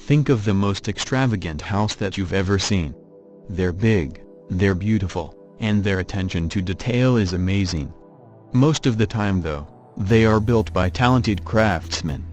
Think of the most extravagant house that you've ever seen. They're big, they're beautiful, and their attention to detail is amazing. Most of the time though, they are built by talented craftsmen.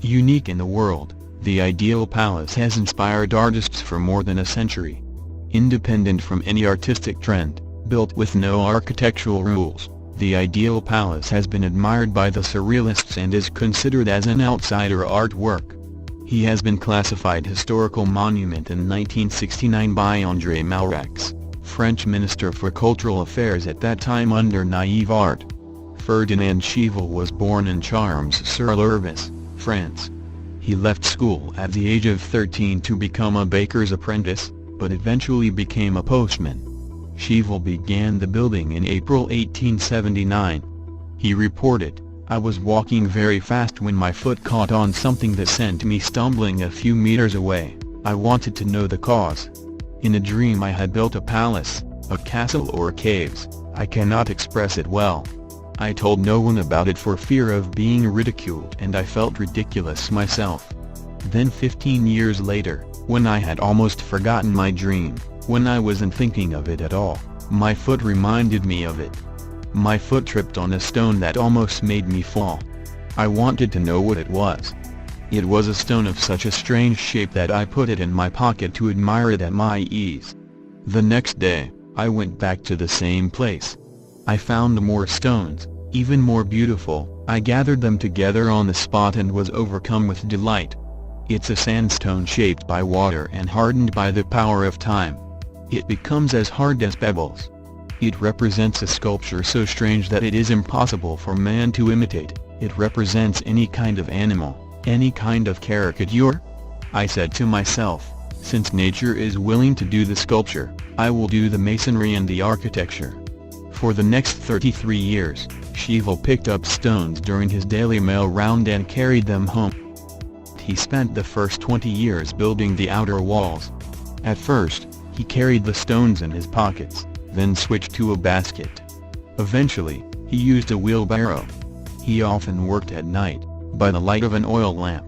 Unique in the world, the ideal palace has inspired artists for more than a century. Independent from any artistic trend, built with no architectural rules, the ideal palace has been admired by the surrealists and is considered as an outsider artwork. He has been classified historical monument in 1969 by André Malraux, French Minister for Cultural Affairs at that time under Naïve Art. Ferdinand Schivel was born in Charmes-sur-l'Herbice, France. He left school at the age of 13 to become a baker's apprentice, but eventually became a postman. Schivel began the building in April 1879. He reported, "I was walking very fast when my foot caught on something that sent me stumbling a few meters away. I wanted to know the cause. In a dream I had built a palace, a castle or caves, I cannot express it well. I told no one about it for fear of being ridiculed and I felt ridiculous myself. Then 15 years later, when I had almost forgotten my dream, when I wasn't thinking of it at all, my foot reminded me of it. My foot tripped on a stone that almost made me fall. I wanted to know what it was. It was a stone of such a strange shape that I put it in my pocket to admire it at my ease. The next day, I went back to the same place. I found more stones, even more beautiful. I gathered them together on the spot and was overcome with delight. It's a sandstone shaped by water and hardened by the power of time. It becomes as hard as pebbles. It represents a sculpture so strange that it is impossible for man to imitate. It represents any kind of animal, any kind of caricature. I said to myself, since nature is willing to do the sculpture, I will do the masonry and the architecture." For the next 33 years, Schivel picked up stones during his daily mail round and carried them home. He spent the first 20 years building the outer walls. At first, he carried the stones in his pockets, then switched to a basket. Eventually, he used a wheelbarrow. He often worked at night, by the light of an oil lamp.